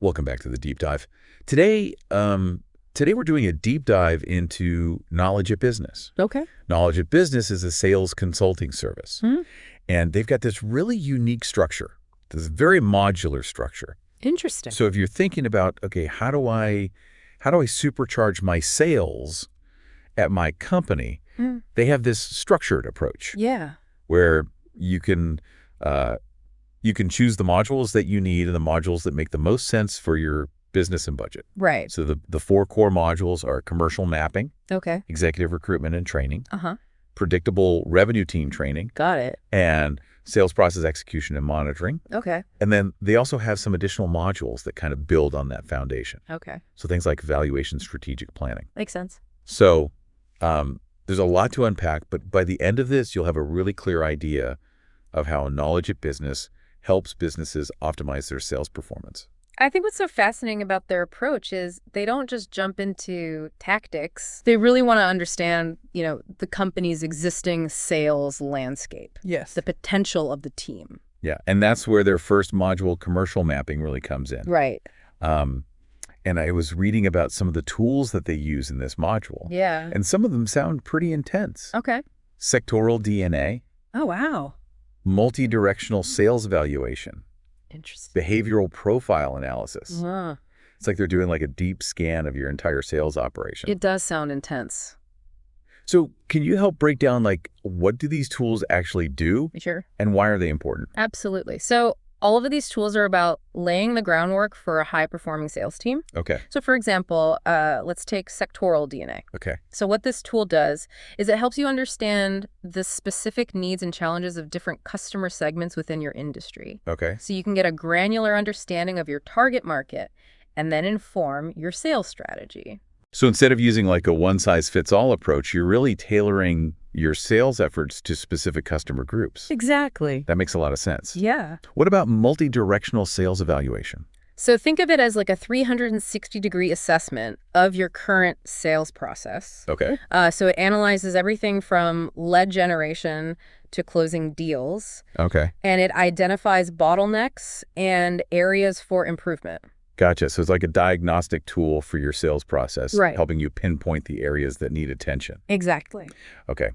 Welcome back to the deep dive. Today, we're doing a deep dive into Knowledge at Business. Okay. Knowledge at Business is a sales consulting service, and they've got this really unique structure, this very modular structure. Interesting. So if you're thinking about, okay, how do I supercharge my sales at my company? They have this structured approach. Yeah. Where you can choose the modules that you need and the modules that make the most sense for your business and budget. Right. So the four core modules are commercial mapping, Okay. executive recruitment and training, Uh-huh. predictable revenue team training, Got it. and sales process execution and monitoring. Okay. And then they also have some additional modules that kind of build on that foundation. Okay. So things like evaluation, strategic planning. Makes sense. So there's a lot to unpack, but by the end of this, you'll have a really clear idea of how Knowledge at Business helps businesses optimize their sales performance. I think what's so fascinating about their approach is they don't just jump into tactics. They really want to understand, the company's existing sales landscape. Yes. The potential of the team. Yeah, and that's where their first module, commercial mapping, really comes in. Right. And I was reading about some of the tools that they use in this module. Yeah. And some of them sound pretty intense. Okay. Sectoral DNA, Oh, wow. multidirectional sales evaluation, Interesting. behavioral profile analysis. Uh, It's like they're doing like a deep scan of your entire sales operation. It does sound intense. So can you help break down, what do these tools actually do Sure. and why are they important? Absolutely. So all of these tools are about laying the groundwork for a high-performing sales team. Okay. So for example, let's take sectoral DNA. Okay. So what this tool does is it helps you understand the specific needs and challenges of different customer segments within your industry. Okay. So you can get a granular understanding of your target market and then inform your sales strategy. So instead of using like a one-size-fits-all approach, you're really tailoring your sales efforts to specific customer groups. Exactly. That makes a lot of sense. Yeah. What about multi-directional sales evaluation? So think of it as like a 360-degree assessment of your current sales process. Okay. So it analyzes everything from lead generation to closing deals, Okay. and it identifies bottlenecks and areas for improvement. Gotcha. So it's like a diagnostic tool for your sales process, Right. helping you pinpoint the areas that need attention. Exactly. Okay.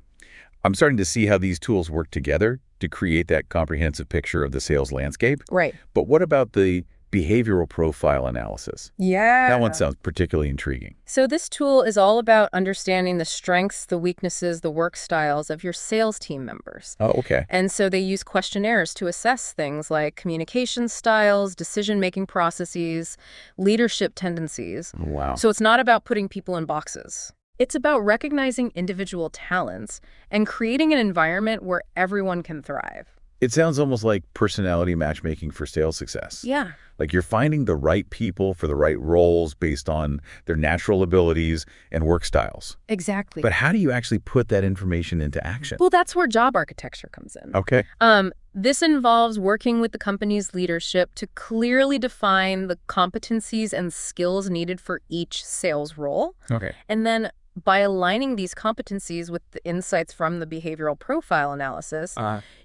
I'm starting to see how these tools work together to create that comprehensive picture of the sales landscape. Right. But what about the behavioral profile analysis? Yeah. That one sounds particularly intriguing. So this tool is all about understanding the strengths, the weaknesses, the work styles of your sales team members. Oh, okay. And so they use questionnaires to assess things like communication styles, decision-making processes, leadership tendencies. Wow. So it's not about putting people in boxes. It's about recognizing individual talents and creating an environment where everyone can thrive. It sounds almost like personality matchmaking for sales success. Yeah. Like you're finding the right people for the right roles based on their natural abilities and work styles. Exactly. But how do you actually put that information into action? Well, that's where job architecture comes in. Okay. This involves working with the company's leadership to clearly define the competencies and skills needed for each sales role. Okay. And then by aligning these competencies with the insights from the behavioral profile analysis,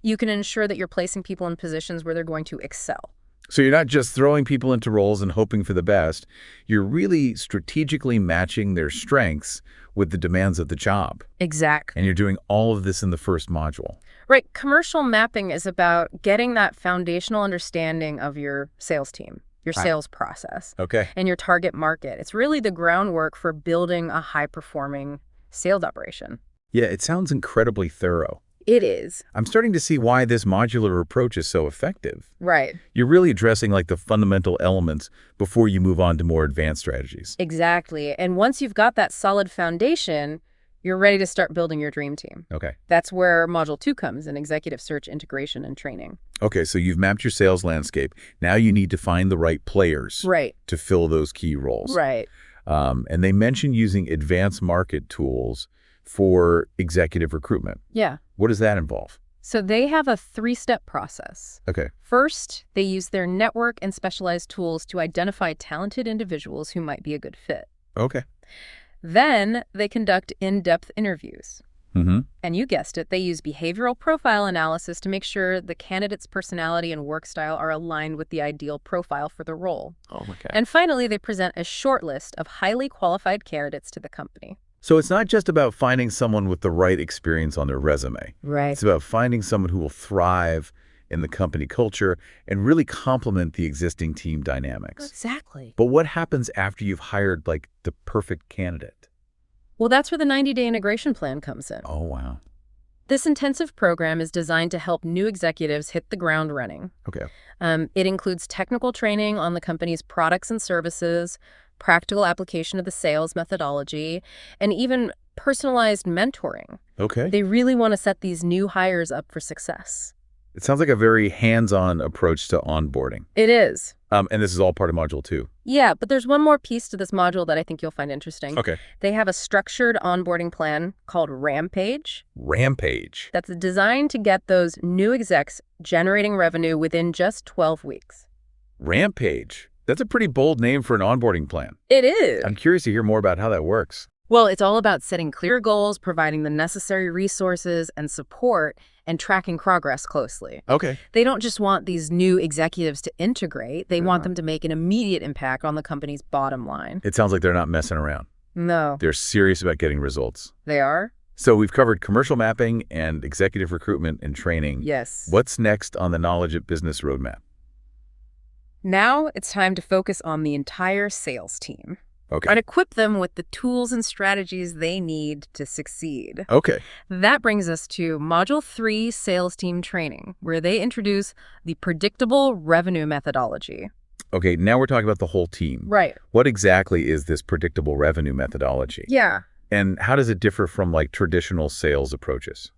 you can ensure that you're placing people in positions where they're going to excel. So you're not just throwing people into roles and hoping for the best. You're really strategically matching their strengths with the demands of the job. Exactly. And you're doing all of this in the first module. Right. Commercial mapping is about getting that foundational understanding of your sales team, your sales process, Okay. and your target market. It's really the groundwork for building a high-performing sales operation. Yeah, it sounds incredibly thorough. It is. I'm starting to see why this modular approach is so effective. Right. You're really addressing like the fundamental elements before you move on to more advanced strategies. Exactly. And once you've got that solid foundation, you're ready to start building your dream team. Okay. That's where Module 2 comes in, executive search, integration, and training. Okay, so you've mapped your sales landscape. Now you need to find the right players Right. to fill those key roles. Right. And they mentioned using advanced market tools for executive recruitment. Yeah. What does that involve? So they have a 3-step process. Okay. First, they use their network and specialized tools to identify talented individuals who might be a good fit. Okay. Then they conduct in-depth interviews. Mm-hmm. And you guessed it, they use behavioral profile analysis to make sure the candidate's personality and work style are aligned with the ideal profile for the role. Oh, okay. And finally, they present a short list of highly qualified candidates to the company. So it's not just about finding someone with the right experience on their resume. Right. It's about finding someone who will thrive in the company culture and really complement the existing team dynamics. Exactly. But what happens after you've hired, like, the perfect candidate? Well, that's where the 90-day integration plan comes in. Oh, wow. This intensive program is designed to help new executives hit the ground running. Okay. It includes technical training on the company's products and services, practical application of the sales methodology, and even personalized mentoring. Okay. They really want to set these new hires up for success. It sounds like a very hands-on approach to onboarding. It is. And this is all part of Module 2. Yeah, but there's one more piece to this module that I think you'll find interesting. Okay. They have a structured onboarding plan called Rampage Rampage. that's designed to get those new execs generating revenue within just 12 weeks. Rampage. That's a pretty bold name for an onboarding plan. It is. I'm curious to hear more about how that works. Well, it's all about setting clear goals, providing the necessary resources and support, and tracking progress closely. Okay. They don't just want these new executives to integrate, they want them to make an immediate impact on the company's bottom line. It sounds like they're not messing around. No. They're serious about getting results. They are? So we've covered commercial mapping and executive recruitment and training. Yes. What's next on the Knowledge at Business roadmap? Now it's time to focus on the entire sales team Okay. and equip them with the tools and strategies they need to succeed. Okay. That brings us to Module 3, Sales Team Training, where they introduce the predictable revenue methodology. Okay, now we're talking about the whole team. Right. What exactly is this predictable revenue methodology? Yeah. And how does it differ from, like, traditional sales approaches?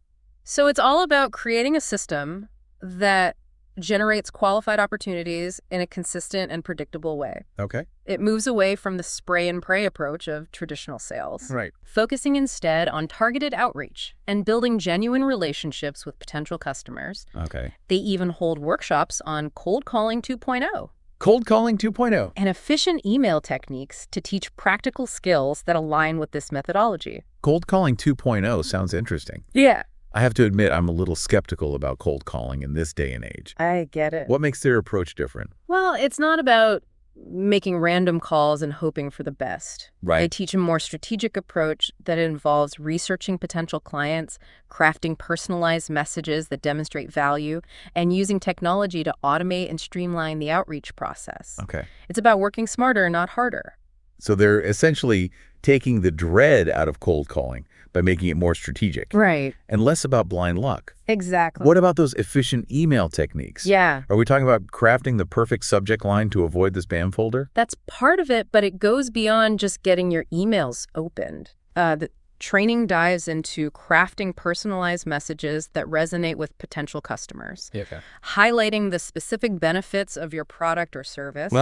So it's all about creating a system that generates qualified opportunities in a consistent and predictable way. Okay. It moves away from the spray and pray approach of traditional sales, Right. focusing instead on targeted outreach and building genuine relationships with potential customers. Okay. They even hold workshops on cold calling 2.0 Cold calling 2.0. and efficient email techniques to teach practical skills that align with this methodology. Cold calling 2.0 sounds interesting. Yeah. I have to admit, I'm a little skeptical about cold calling in this day and age. I get it. What makes their approach different? Well, it's not about making random calls and hoping for the best. They Right. teach a more strategic approach that involves researching potential clients, crafting personalized messages that demonstrate value, and using technology to automate and streamline the outreach process. Okay. It's about working smarter, not harder. So they're essentially taking the dread out of cold calling by making it more strategic Right. and less about blind luck. Exactly. What about those efficient email techniques? Yeah. Are we talking about crafting the perfect subject line to avoid the spam folder? That's part of it, but it goes beyond just getting your emails opened. The training dives into crafting personalized messages that resonate with potential customers, Okay. highlighting the specific benefits of your product or service,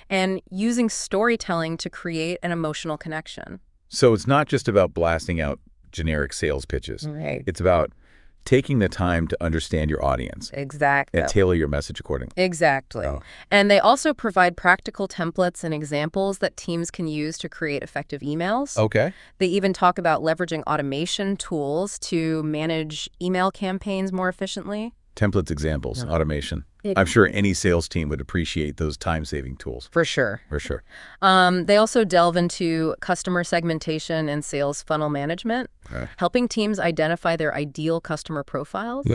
and using storytelling to create an emotional connection. So it's not just about blasting out generic sales pitches. Right. It's about taking the time to understand your audience Exactly. and tailor your message accordingly. Exactly. Oh. And they also provide practical templates and examples that teams can use to create effective emails. Okay. They even talk about leveraging automation tools to manage email campaigns more efficiently. Templates, examples, automation. It- I'm sure any sales team would appreciate those time-saving tools. For sure. For sure. They also delve into customer segmentation and sales funnel management, helping teams identify their ideal customer profiles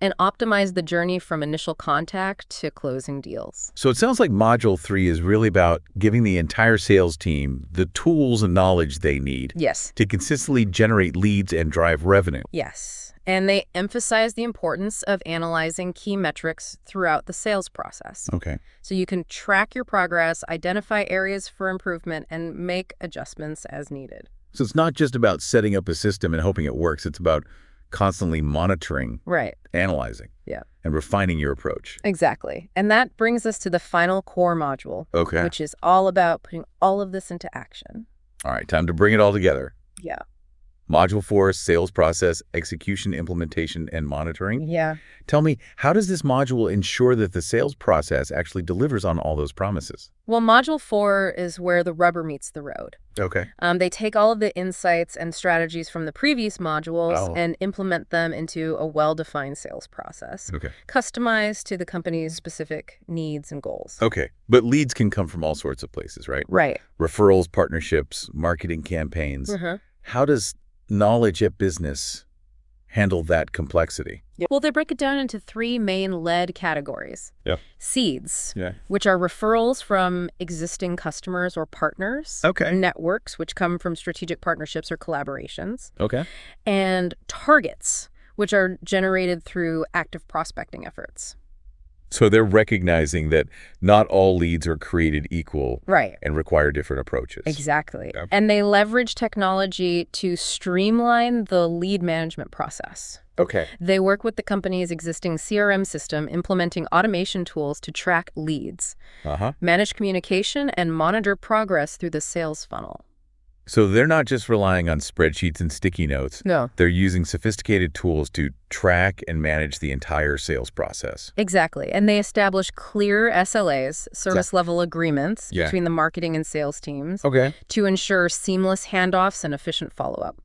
and optimize the journey from initial contact to closing deals. So it sounds like Module 3 is really about giving the entire sales team the tools and knowledge they need Yes. to consistently generate leads and drive revenue. Yes. And they emphasize the importance of analyzing key metrics throughout the sales process. Okay. So you can track your progress, identify areas for improvement, and make adjustments as needed. So it's not just about setting up a system and hoping it works. It's about constantly monitoring, Right. analyzing, Yeah. and refining your approach. Exactly. And that brings us to the final core module, Okay. which is all about putting all of this into action. All right, time to bring it all together. Yeah. Module 4, sales process, execution, implementation, and monitoring. Yeah. Tell me, how does this module ensure that the sales process actually delivers on all those promises? Well, Module 4 is where the rubber meets the road. Okay. They take all of the insights and strategies from the previous modules and implement them into a well-defined sales process, customized to the company's specific needs and goals. Okay. But leads can come from all sorts of places, right? Right. Referrals, partnerships, marketing campaigns. How does knowledge at business handle that complexity? Well, they break it down into 3 main lead categories. Seeds, which are referrals from existing customers or partners. Networks, which come from strategic partnerships or collaborations. And targets, which are generated through active prospecting efforts. So they're recognizing that not all leads are created equal and require different approaches. Exactly. And they leverage technology to streamline the lead management process. They work with the company's existing CRM system, implementing automation tools to track leads, manage communication, and monitor progress through the sales funnel. So they're not just relying on spreadsheets and sticky notes. No. They're using sophisticated tools to track and manage the entire sales process. Exactly. And they establish clear SLAs, service level agreements, between the marketing and sales teams to ensure seamless handoffs and efficient follow-up.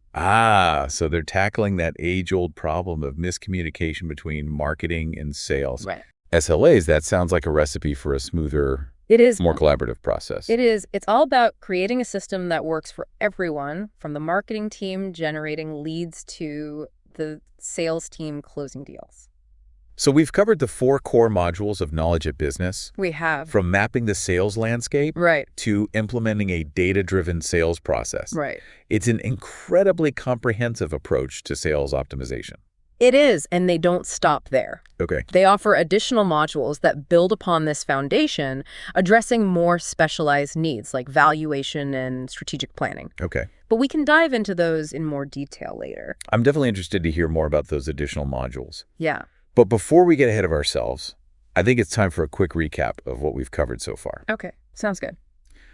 So they're tackling that age-old problem of miscommunication between marketing and sales. SLAs, that sounds like a recipe for a smoother, more collaborative process. It is. It's all about creating a system that works for everyone, from the marketing team generating leads to the sales team closing deals. So we've covered the 4 core modules of knowledge at business. We have. From mapping the sales landscape to implementing a data-driven sales process. It's an incredibly comprehensive approach to sales optimization. It is, and they don't stop there. They offer additional modules that build upon this foundation, addressing more specialized needs like valuation and strategic planning. But we can dive into those in more detail later. I'm definitely interested to hear more about those additional modules. Yeah. But before we get ahead of ourselves, I think it's time for a quick recap of what we've covered so far. Okay, sounds good.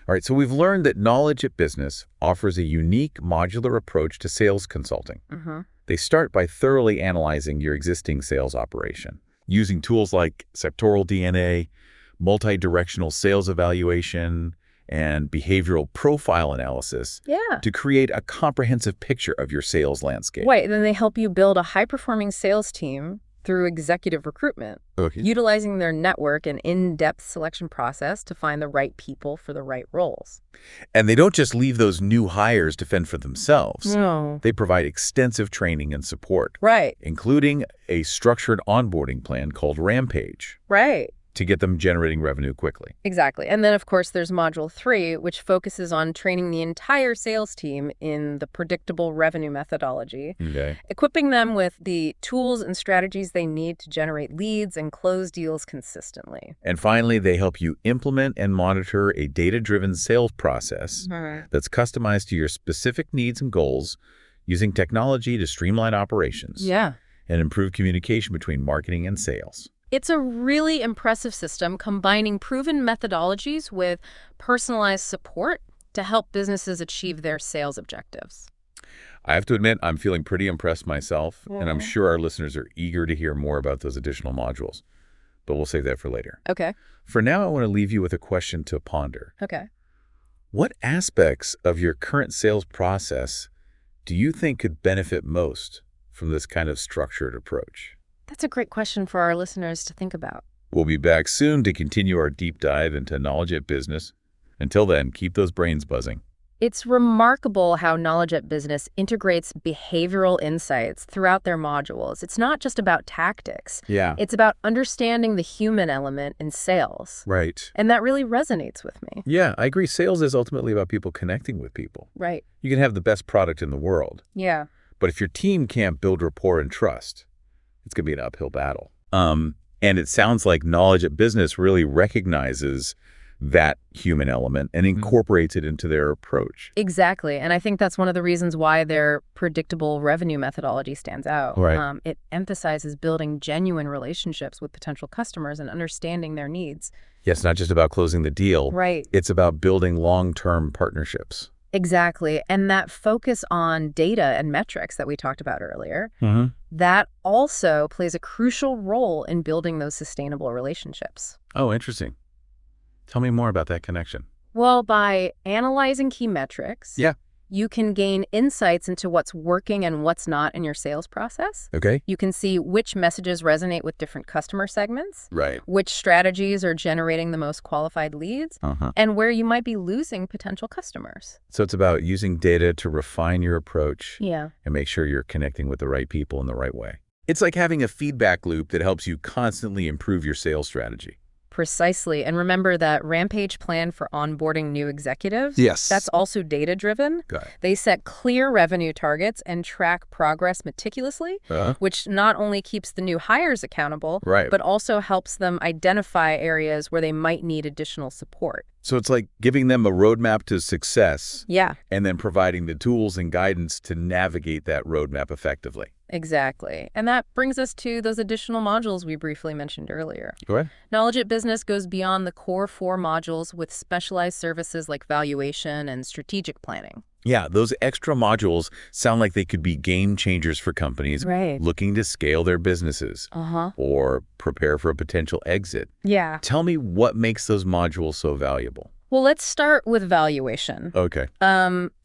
All right, so we've learned that knowledge at business offers a unique modular approach to sales consulting. They start by thoroughly analyzing your existing sales operation, using tools like sectoral DNA, multidirectional sales evaluation, and behavioral profile analysis to create a comprehensive picture of your sales landscape. Then they help you build a high-performing sales team through executive recruitment, utilizing their network and in-depth selection process to find the right people for the right roles. And they don't just leave those new hires to fend for themselves. No. They provide extensive training and support, including a structured onboarding plan called Rampage. To get them generating revenue quickly. Exactly. And then, of course, there's Module 3, which focuses on training the entire sales team in the predictable revenue methodology, equipping them with the tools and strategies they need to generate leads and close deals consistently. And finally, they help you implement and monitor a data-driven sales process that's customized to your specific needs and goals, using technology to streamline operations and improve communication between marketing and sales. It's a really impressive system combining proven methodologies with personalized support to help businesses achieve their sales objectives. I have to admit, I'm feeling pretty impressed myself, and I'm sure our listeners are eager to hear more about those additional modules. But we'll save that for later. For now, I want to leave you with a question to ponder. What aspects of your current sales process do you think could benefit most from this kind of structured approach? That's a great question for our listeners to think about. We'll be back soon to continue our deep dive into knowledge at business. Until then, keep those brains buzzing. It's remarkable how knowledge at business integrates behavioral insights throughout their modules. It's not just about tactics. It's about understanding the human element in sales. And that really resonates with me. I agree. Sales is ultimately about people connecting with people. You can have the best product in the world. But if your team can't build rapport and trust, it's going to be an uphill battle. And it sounds like knowledge at business really recognizes that human element and incorporates it into their approach. Exactly. And I think that's one of the reasons why their predictable revenue methodology stands out. It emphasizes building genuine relationships with potential customers and understanding their needs. Yes, not just about closing the deal. Right. It's about building long-term partnerships. Exactly. And that focus on data and metrics that we talked about earlier, Mm-hmm. that also plays a crucial role in building those sustainable relationships. Oh, interesting. Tell me more about that connection. Well, by analyzing key metrics, Yeah. you can gain insights into what's working and what's not in your sales process. Okay. You can see which messages resonate with different customer segments, Right. which strategies are generating the most qualified leads, and where you might be losing potential customers. So it's about using data to refine your approach Yeah. and make sure you're connecting with the right people in the right way. It's like having a feedback loop that helps you constantly improve your sales strategy. Precisely. And remember that Rampage plan for onboarding new executives? Yes. That's also data-driven. Got it. They set clear revenue targets and track progress meticulously, which not only keeps the new hires accountable, Right. but also helps them identify areas where they might need additional support. So it's like giving them a roadmap to success. Yeah. And then providing the tools and guidance to navigate that roadmap effectively. Exactly. And that brings us to those additional modules we briefly mentioned earlier. Go ahead. Knowledge at Business goes beyond the core 4 modules with specialized services like valuation and strategic planning. Yeah, those extra modules sound like they could be game changers for companies looking to scale their businesses or prepare for a potential exit. Yeah. Tell me what makes those modules so valuable. Well, let's start with valuation. Okay.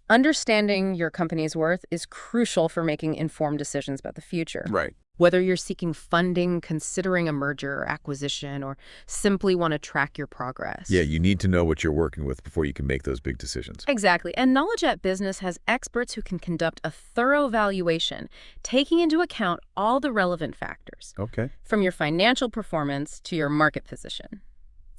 Understanding your company's worth is crucial for making informed decisions about the future. Right. Whether you're seeking funding, considering a merger or acquisition, or simply want to track your progress. Yeah, you need to know what you're working with before you can make those big decisions. Exactly. And Knowledge at Business has experts who can conduct a thorough valuation, taking into account all the relevant factors. Okay. From your financial performance to your market position.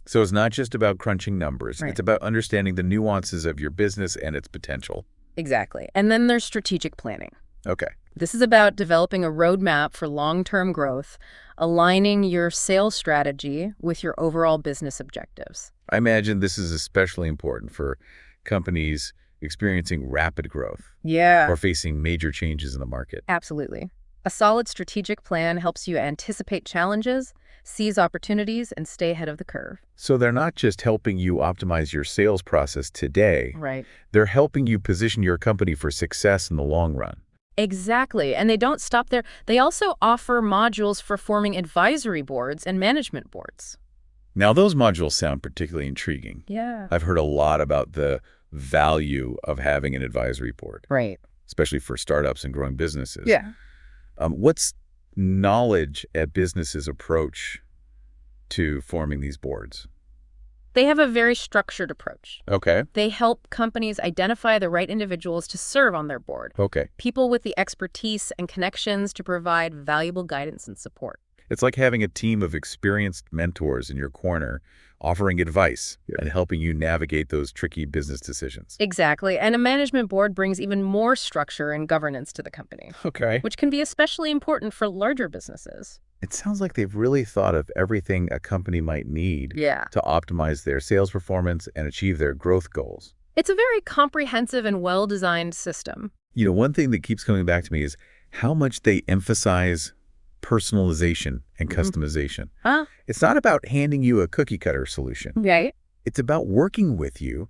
So it's not just about crunching numbers. Right. It's about understanding the nuances of your business and its potential. Exactly. And then there's strategic planning. Okay. This is about developing a roadmap for long-term growth, aligning your sales strategy with your overall business objectives. I imagine this is especially important for companies experiencing rapid growth or facing major changes in the market. Absolutely. A solid strategic plan helps you anticipate challenges, seize opportunities, and stay ahead of the curve. So they're not just helping you optimize your sales process today. Right. They're helping you position your company for success in the long run. Exactly. And they don't stop there. They also offer modules for forming advisory boards and management boards. Now, those modules sound particularly intriguing. Yeah. I've heard a lot about the value of having an advisory board. Right. Especially for startups and growing businesses. Yeah. What's Knowledge at Business's approach to forming these boards? They have a very structured approach. Okay. They help companies identify the right individuals to serve on their board. Okay. People with the expertise and connections to provide valuable guidance and support. It's like having a team of experienced mentors in your corner offering advice and helping you navigate those tricky business decisions. Exactly. And a management board brings even more structure and governance to the company. Okay. Which can be especially important for larger businesses. It sounds like they've really thought of everything a company might need to optimize their sales performance and achieve their growth goals. It's a very comprehensive and well-designed system. You know, one thing that keeps coming back to me is how much they emphasize personalization and customization. It's not about handing you a cookie-cutter solution. Right. It's about working with you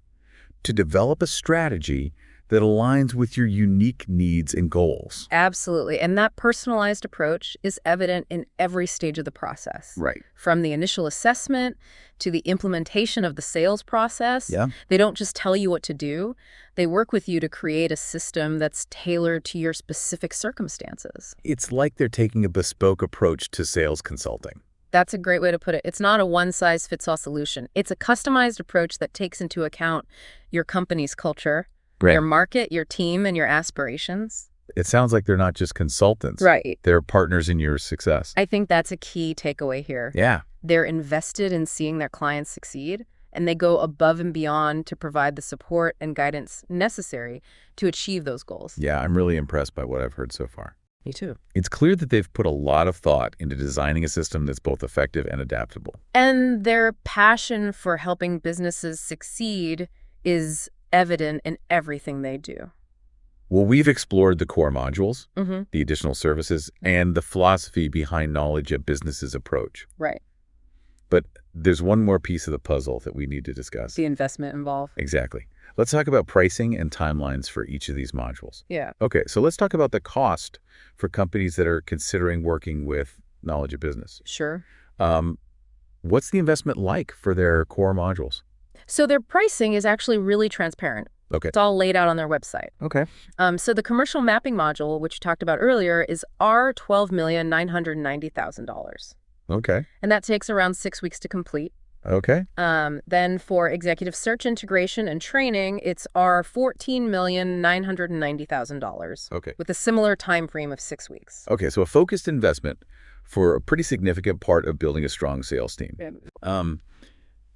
to develop a strategy that aligns with your unique needs and goals. Absolutely. And that personalized approach is evident in every stage of the process. Right. From the initial assessment to the implementation of the sales process. Yeah. They don't just tell you what to do. They work with you to create a system that's tailored to your specific circumstances. It's like they're taking a bespoke approach to sales consulting. That's a great way to put it. It's not a one-size-fits-all solution. It's a customized approach that takes into account your company's culture, your market, your team, and your aspirations. It sounds like they're not just consultants. Right. They're partners in your success. I think that's a key takeaway here. Yeah. They're invested in seeing their clients succeed, and they go above and beyond to provide the support and guidance necessary to achieve those goals. Yeah, I'm really impressed by what I've heard so far. Me too. It's clear that they've put a lot of thought into designing a system that's both effective and adaptable. And their passion for helping businesses succeed is evident in everything they do. Well, we've explored the core modules, the additional services, and the philosophy behind Knowledge at Business's approach. Right. But there's one more piece of the puzzle that we need to discuss. The investment involved. Exactly. Let's talk about pricing and timelines for each of these modules. Yeah. Okay, so let's talk about the cost for companies that are considering working with knowledge of business. Sure. What's the investment like for their core modules? So their pricing is actually really transparent. Okay. It's all laid out on their website. Okay. So the commercial mapping module, which you talked about earlier, is $12,990,000. Okay. And that takes around 6 weeks to complete. Okay. Then for executive search integration and training, it's $14,990,000. Okay. With a similar time frame of 6 weeks. Okay, so a focused investment for a pretty significant part of building a strong sales team.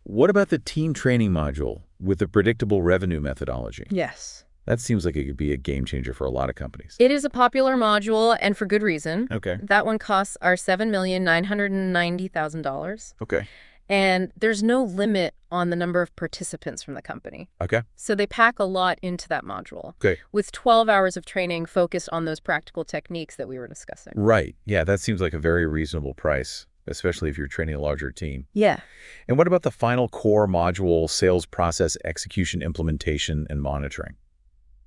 What about the team training module with the predictable revenue methodology? Yes. That seems like it could be a game changer for a lot of companies. It is a popular module, and for good reason. Okay. That one costs are $7,990,000. Okay. And there's no limit on the number of participants from the company. Okay. So they pack a lot into that module. Okay. With 12 hours of training focused on those practical techniques that we were discussing. Right. Yeah, that seems like a very reasonable price, especially if you're training a larger team. Yeah. And what about the final core module, sales process execution, implementation, and monitoring?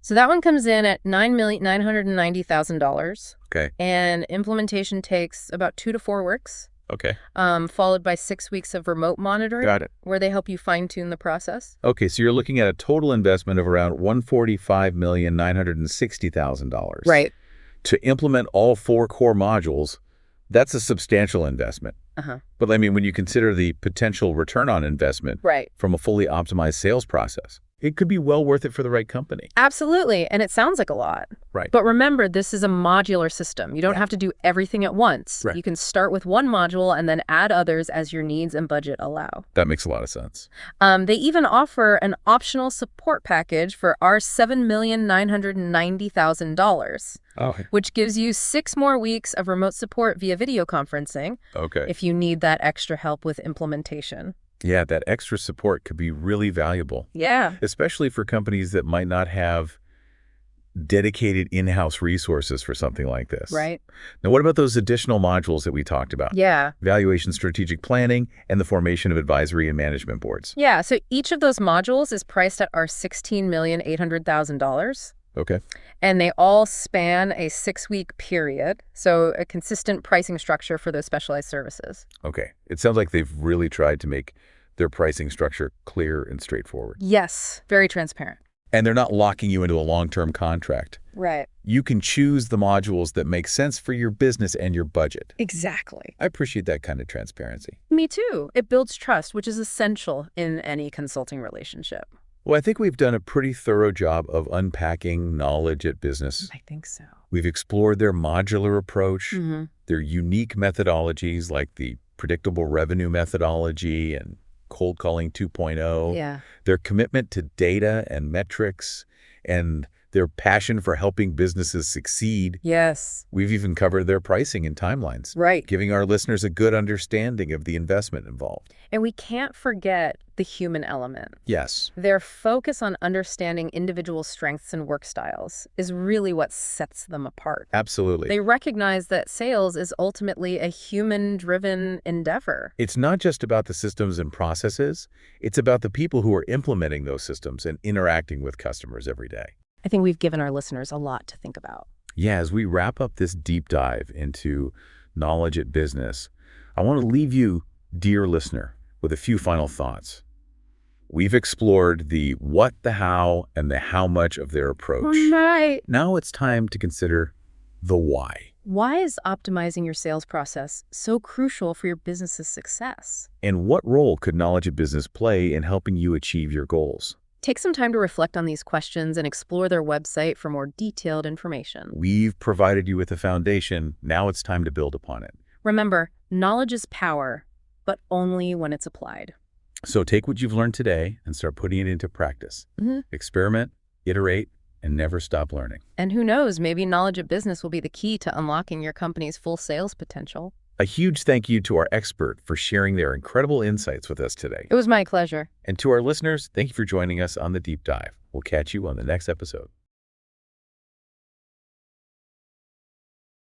So that one comes in at $9,990,000. Okay. And implementation takes about 2 to 4 weeks. Okay. Followed by 6 weeks of remote monitoring. Got it. Where they help you fine-tune the process. Okay, so you're looking at a total investment of around $145,960,000. Right. To implement all 4 core modules, that's a substantial investment. But I mean, when you consider the potential return on investment from a fully optimized sales process, it could be well worth it for the right company. Absolutely. And it sounds like a lot. Right. But remember, this is a modular system. You don't have to do everything at once. Right. You can start with one module and then add others as your needs and budget allow. That makes a lot of sense. They even offer an optional support package for our $7,990,000. Which gives you 6 more weeks of remote support via video conferencing. Okay. If you need that extra help with implementation. Yeah, that extra support could be really valuable. Yeah. Especially for companies that might not have dedicated in-house resources for something like this. Right. Now, what about those additional modules that we talked about? Yeah. Valuation, strategic planning, and the formation of advisory and management boards. Yeah, so each of those modules is priced at our $16,800,000. Okay. And they all span a 6-week period, so a consistent pricing structure for those specialized services. Okay. It sounds like they've really tried to make their pricing structure clear and straightforward. Yes, very transparent. And they're not locking you into a long-term contract. Right. You can choose the modules that make sense for your business and your budget. Exactly. I appreciate that kind of transparency. Me too. It builds trust, which is essential in any consulting relationship. Well, I think we've done a pretty thorough job of unpacking knowledge at business. I think so. We've explored their modular approach, their unique methodologies like the predictable revenue methodology and cold calling 2.0, their commitment to data and metrics, and their passion for helping businesses succeed. Yes. We've even covered their pricing and timelines. Right. Giving our listeners a good understanding of the investment involved. And we can't forget the human element. Yes. Their focus on understanding individual strengths and work styles is really what sets them apart. Absolutely. They recognize that sales is ultimately a human-driven endeavor. It's not just about the systems and processes. It's about the people who are implementing those systems and interacting with customers every day. I think we've given our listeners a lot to think about. Yeah, as we wrap up this deep dive into knowledge at business, I want to leave you, dear listener, with a few final thoughts. We've explored the what, the how, and the how much of their approach. Right. Now it's time to consider the why. Why is optimizing your sales process so crucial for your business's success? And what role could knowledge at business play in helping you achieve your goals? Take some time to reflect on these questions and explore their website for more detailed information. We've provided you with a foundation. Now it's time to build upon it. Remember, knowledge is power, but only when it's applied. So take what you've learned today and start putting it into practice. Experiment, iterate, and never stop learning. And who knows, maybe knowledge at business will be the key to unlocking your company's full sales potential. A huge thank you to our expert for sharing their incredible insights with us today. It was my pleasure. And to our listeners, thank you for joining us on the Deep Dive. We'll catch you on the next episode.